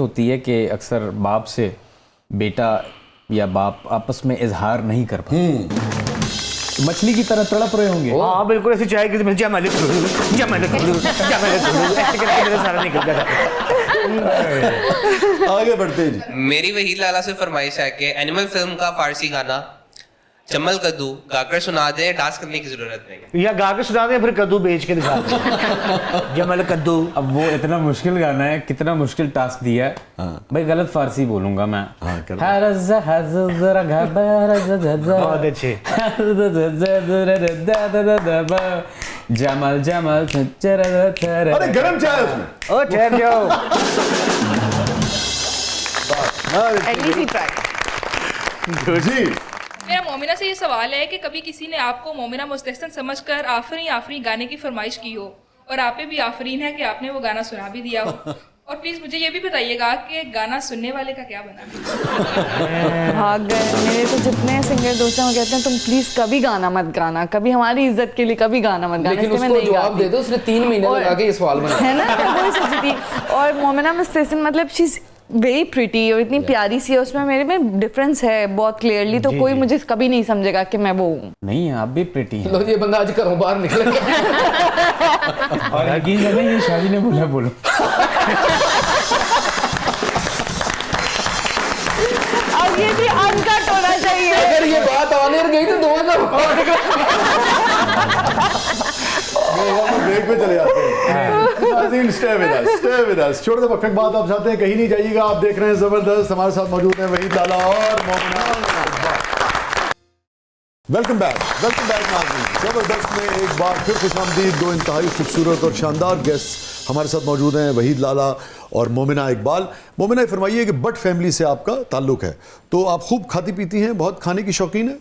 होती है कि अक्सर बाप से बेटा या बाप आपस में इजहार नहीं कर पाते। मछली की तरह तड़प रहे होंगे। हाँ बिल्कुल ऐसी चाय की ऐसे करके मेरा सारा निकल गया। आगे बढ़ते हैं जी। मेरी वहीद लाला से फरमाइश है कि एनिमल फिल्म का फारसी गाना चम्मल कद्दू गाकर सुना दे, डांस करने की जरूरत नहीं। या गा के सुना दे फिर कद्दू बेच के दिखा दे। जमल कद्दू। अब वो इतना मुश्किल गाना है, कितना मुश्किल टास्क दिया है। भाई गलत फारसी बोलूंगा मैं। बहुत अच्छे। जमल जमल अरे गरम चाय उसमें। ओ ठहर जाओ। जी मेरा मोमिना से ये सवाल है कि कभी किसी ने आपको मोमिना मुस्तहसन समझकर आफरी आफरी गाने की फरमाइश की हो और आप पे भी आफरीन है कि आपने वो गाना सुना भी दिया हो, और प्लीज मुझे ये भी बताइएगा कि गाना सुनने वाले का क्या बना। भाग गए मेरे तो जितने सिंगर दोस्त हैं वो कहते हैं तुम प्लीज कभी गाना मत गाना, कभी हमारी इज्जत के लिए कभी गाना मत गाना। लेकिन इसलिए मैं उसको नहीं जवाब गाती। दे दो, उसने 3 महीने लगा के ये सवाल बनाया है ना, मैं वही सोची थी। और मोमिना मुस्तहसन मतलब शी इज वेरी प्रिटी और इतनी प्यारी सी है, उसमें मेरे में डिफरेंस है बहुत क्लियरली, तो कोई मुझे कभी नहीं समझेगा कि मैं वो हूँ। नहीं, आप भी प्रिटी हैं। लो ये बंदा आज घरों बाहर निकलेगा। और यकीन करें ये शादी ने बोला बोलो। अब ये भी अनकट होना चाहिए। अगर ये बात आने गई तो दोनों का ब्रेक पे चले जाते हैं। नाज़रीन स्टे विद अस। छोटे से परफेक्ट बात आप चाहते हैं, कहीं नहीं जाइएगा। आप देख रहे हैं जबरदस्त, हमारे साथ मौजूद हैं वहीद लाला और मोमिना। वेलकम बैक नाज़रीन। जबरदस्त में एक बार फिर खुशामदीद। दो इंतहाई खूबसूरत और शानदार गेस्ट हमारे साथ मौजूद हैं, वहीद लाला और मोमिना इकबाल। मोमिना फरमाइए कि बट फैमिली से आपका ताल्लुक है, तो आप खूब खाती पीती हैं, बहुत खाने की शौकीन है?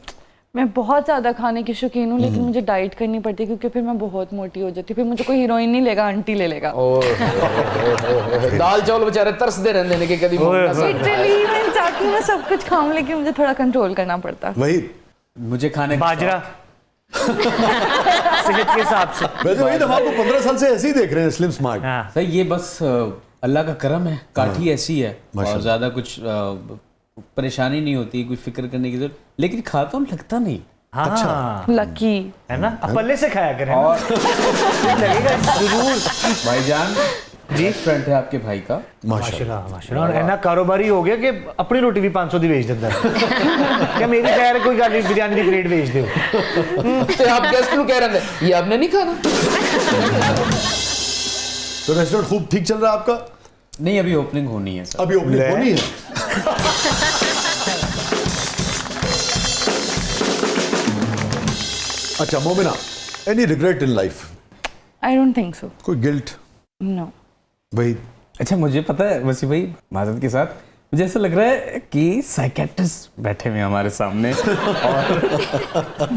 मैं बहुत ज़्यादा खाने की शौकीन हूँ, लेकिन मुझे डाइट करनी पड़ती है क्योंकि फिर मैं बहुत मोटी हो जाती हूँ। फिर मुझे कोई हीरोइन नहीं लेगा, आंटी ले लेगा। दाल चावल बेचारे तरसते रहते हैं कि कभी लिटरली मैं चाहती हूँ मैं सब कुछ खाऊं, लेकिन मुझे थोड़ा कंट्रोल करना पड़ता है। वहीद मुझे खाने बाजरा। सेहत के हिसाब से। वैसे वहीद हम आपको 15 साल से ऐसे ही देख रहे हैं, स्लिम स्मार्ट। हाँ। सही, ये बस अल्लाह का करम है, काठी ऐसी है और ज्यादा कुछ परेशानी नहीं होती, कोई फिक्र करने की जरूरत, लेकिन खाता हूँ लगता नहीं। अच्छा लकी है ना, अब पल्ले से खाया करें। और लगेगा जरूर। भाईजान जी फ्रेंड है आपके भाई का, माशाल्लाह माशाल्लाह। और ऐना कारोबारी हो गया कि अपनी रोटी भी 500 दी बेच देता है। क्या मेरी खैर कोई गल बिरयानी की प्लेट बेच दो। तो आप गेस्ट को कह रहे हैं ये आपने नहीं खाना। तो रेस्टोरेंट खूब ठीक चल रहा है आपका? नहीं अभी ओपनिंग होनी है सर। अभी ओपनिंग होनी है। अच्छा Momina, any regret in life? I don't think so. कोई गिल्ट? नो। वही अच्छा मुझे पता है वसी भाई, माजरत के साथ मुझे ऐसा लग रहा है कि साइकेट्रिस्ट बैठे हुए हमारे सामने और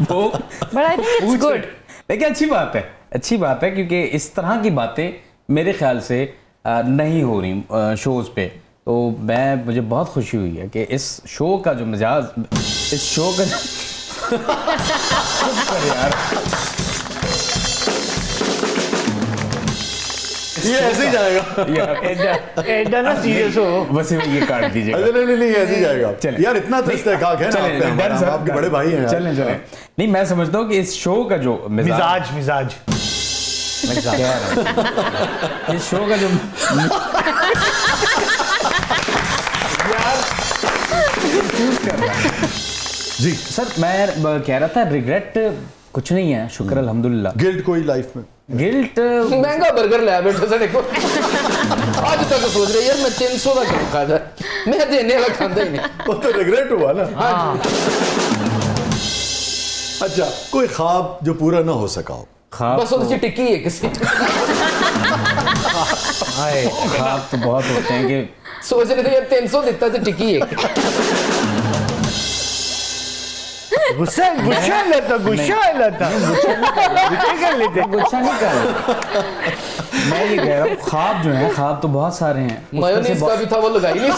वो but I think it's good. लेकिन अच्छी बात है क्योंकि इस तरह की बातें मेरे ख्याल से नहीं हो रही शोज पे, तो मुझे बहुत खुशी हुई है कि इस शो का जो मिजाज, इस शो का यार ये ऐसे ही जाएगा। एडा ना सीरियस हो। बस ये काट दीजिए। नहीं ऐसे ही जाएगा। चलें। यार इतना तो इस्तेकाक है ना, आप पे हमारा, हम आपके बड़े भाई हैं यार। चलें नहीं, मैं समझता हूँ कि इस शो का जो मिजाज मैं कह रहा हूं, इस शो का जो जी सर मैं कह रहा था रिग्रेट कुछ नहीं है, शुक्र अल्हम्दुलिल्लाह। गिल्ट कोई लाइफ में? गिल्ट महंगा बर्गर ले बैठे थे देखो। आज तक सोच रहे यार मैं 300 का क्यों खाता, मैं देने वाला खाता ही नहीं। वो तो रिग्रेट हुआ ना। अच्छा कोई ख्वाब जो पूरा ना हो सका हो? ख्वाब बस उसकी टिक्की है किसी। ख्वाब तो बहुत होते हैं कि सोच रहे थे यार 300 देता तो टिक्की है। गुस्सा लेता गुस्सा कर लेते। गुस्सा नहीं कर, मैं ये कह रहा हूँ ख्वाब जो है, ख्वाब तो बहुत सारे हैं। मायोनीज का भी था, वो लगाई नहीं।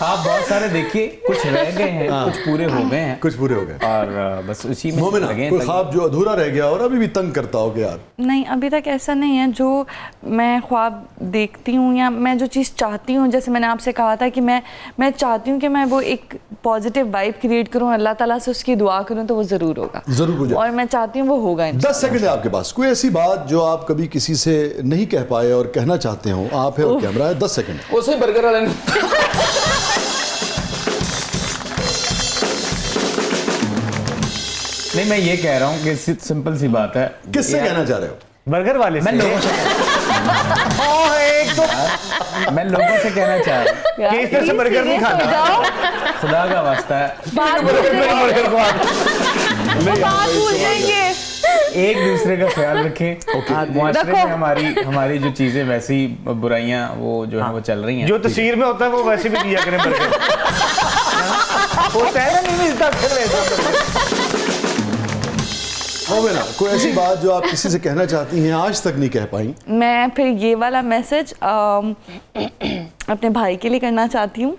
आप बहुत सारे देखिए, कुछ रह गए हैं, कुछ पूरे हो गए हैं, कुछ पूरे हो गए। और बस उसी में मोमिना, लगे हैं कोई ताकि- ख्वाब जो अधूरा रह गया और अभी भी तंग करता हो कि यार नहीं, अभी तक ऐसा नहीं है। जो मैं ख्वाब देखती हूँ या मैं जो चीज़ चाहती हूँ, जैसे मैंने आपसे कहा था कि मैं चाहती हूँ कि मैं वो एक पॉजिटिव वाइब क्रिएट करूँ, अल्लाह ताला से उसकी दुआ करूँ, तो वो ज़रूर होगा, जरूर हो जाए। और मैं चाहती हूँ वो होगा। 10 सेकंड है आपके पास। कोई ऐसी बात जो आप कभी किसी से नहीं कह पाए और कहना चाहते हो, आप है और कैमरा है, 10 सेकंड। उसे बर्गर वाले ने नहीं, मैं ये कह रहा हूँ कि सिंपल सी बात है। किससे यार, कहना चाह रहे हो? बर्गर वाले मैं से लोगों से एक तो मैं लोगों से कहना चाह रहा हूँ, कि इस तरह से बर्गर नहीं खाना। खुदा का वास्ता है, बात भूल बर्गर को आप बात भूल जाएंगे। एक दूसरे का ख्याल रखें। मुआशरे में हमारी जो चीजें वैसी बुराइयां वो जो है वो चल रही हैं। जो तस्वीर में होता है वो वैसे भी दिया करें बर्गर। होता है ना, नहीं मिलता अक्सर वैसा। मोमिना, कोई ऐसी बात जो आप किसी से कहना चाहती हैं आज तक नहीं कह पाई? मैं फिर ये वाला मैसेज अपने भाई के लिए करना चाहती हूँ।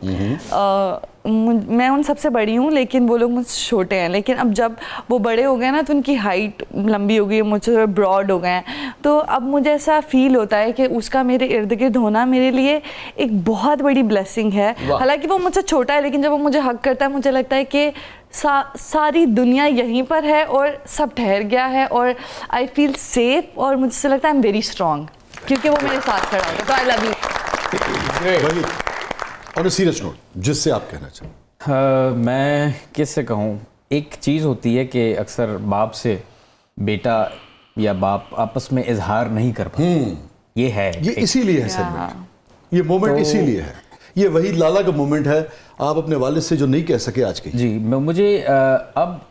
मैं उन सबसे बड़ी हूँ, लेकिन वो लोग मुझसे छोटे हैं। लेकिन अब जब वो बड़े हो गए ना, तो उनकी हाइट लंबी हो गई है, मुझसे ब्रॉड हो गए हैं, तो अब मुझे ऐसा फील होता है कि उसका मेरे इर्द गिर्द होना मेरे लिए एक बहुत बड़ी ब्लेसिंग है। हालांकि वो मुझसे छोटा है, लेकिन जब वो मुझे हक करता है, मुझे लगता है कि सारी दुनिया यहीं पर है और सब ठहर गया है, और आई फील सेफ, और मुझसे लगता है आई एम वेरी स्ट्रॉन्ग, क्योंकि वो मेरे साथ खड़ा होता है। तो आई लव यू। वही ऑन अ सीरियस नोट, जिससे आप कहना चाहें। मैं किससे कहूँ, एक चीज़ होती है कि अक्सर बाप से बेटा या बाप आपस में इजहार नहीं कर पाते। ये है, ये इसीलिए है सेगमेंट, ये मोमेंट इसीलिए है। ये वही लाला का मोमेंट है, आप अपने वालिद से जो नहीं कह सके आज की। जी। मुझे अब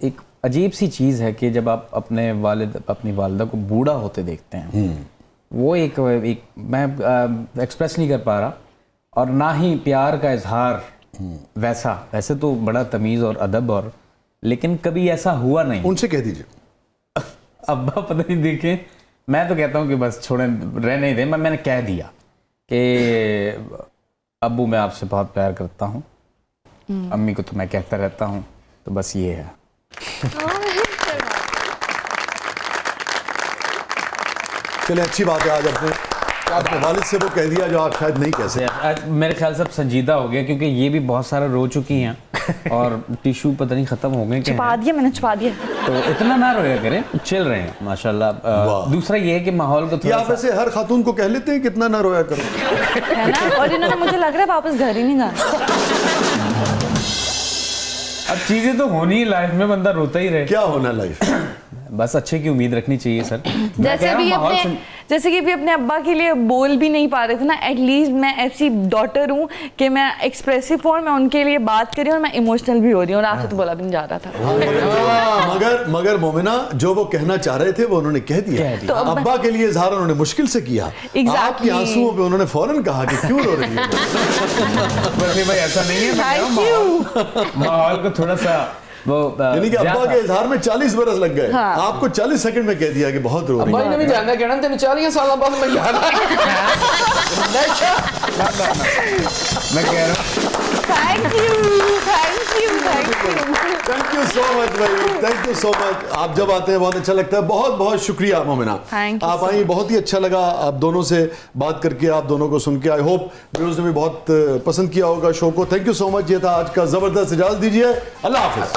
एक अजीब सी चीज़ है कि जब आप अपने वालिद अपनी वालिदा को बूढ़ा होते देखते हैं, वो एक मैं एक्सप्रेस नहीं कर पा रहा, और ना ही प्यार का इजहार वैसे तो बड़ा तमीज़ और अदब, और लेकिन कभी ऐसा हुआ नहीं। उनसे कह दीजिए। अब्बा पता नहीं, देखें, मैं तो कहता हूँ कि बस छोड़ें, रहने दें। मैंने कह दिया कि अब्बू मैं आपसे बहुत प्यार करता हूँ, अम्मी को तो मैं कहता रहता हूँ, तो बस ये है। चले, अच्छी बात है, आज अपने वालिद से वो कह दिया जो आप शायद नहीं कह सकते। आज मेरे ख्याल से अब संजीदा हो गया, क्योंकि ये भी बहुत सारा रो चुकी हैं और टिश्यू पता नहीं खत्म हो गए छुपा दिया मैंने, छुपा दिया। तो इतना ना रोया करें, चिल रहे हैं माशाल्लाह। दूसरा ये है कि माहौल को ये थोड़ा आप ऐसे हर खातून को कह लेते हैं कितना ना रोया करो, है ना। और इन्होंने मुझे लग रहा है वापस घर ही नहीं जाना। अब चीजें तो होनी ही, लाइफ में बंदा रोता ही रहे। क्या होना लाइफ। बस अच्छे की उम्मीद रखनी चाहिए सर। जैसे कि भी अपने अब्बा के लिए बोल भी नहीं पा रहे थे ना, एटलीस्ट मैं ऐसी डॉटर हूँ कि मैं एक्सप्रेसिव हूँ, मैं उनके लिए बात कर रही हूँ और मैं इमोशनल भी हो रही हूँ, और आपसे तो बोला भी नहीं जा रहा था। मगर मोमिना, जो वो कहना चाह रहे थे वो उन्होंने कह दिया। तो अब्बा के लिए इजहार उन्होंने मुश्किल से किया। आपके आंसुओं पे उन्होंने फौरन कहा कि क्यों रो रही है। भाई ऐसा नहीं है, थैंक यू। माहौल को थोड़ा सा वो यानी कि अब्बा के इजहार में 40 बरस लग गए। हाँ। आपको 40 सेकंड में कह दिया कि बहुत रो रही भाई ने भी जानना कहना तेन 40 साल बाद मैं याद मैं कह रहा हूँ थैंक यू सो मच भाई, थैंक यू सो मच। आप जब आते हैं बहुत अच्छा लगता है। बहुत बहुत शुक्रिया मोमिना, Thank you आप आई, बहुत ही अच्छा लगा आप दोनों से बात करके, आप दोनों को सुन के। आई होप व्यूअर्स ने भी बहुत पसंद किया होगा शो को। Thank you so much. ये था आज का जबरदस्त। इजाजत दीजिए, अल्लाह हाफिज।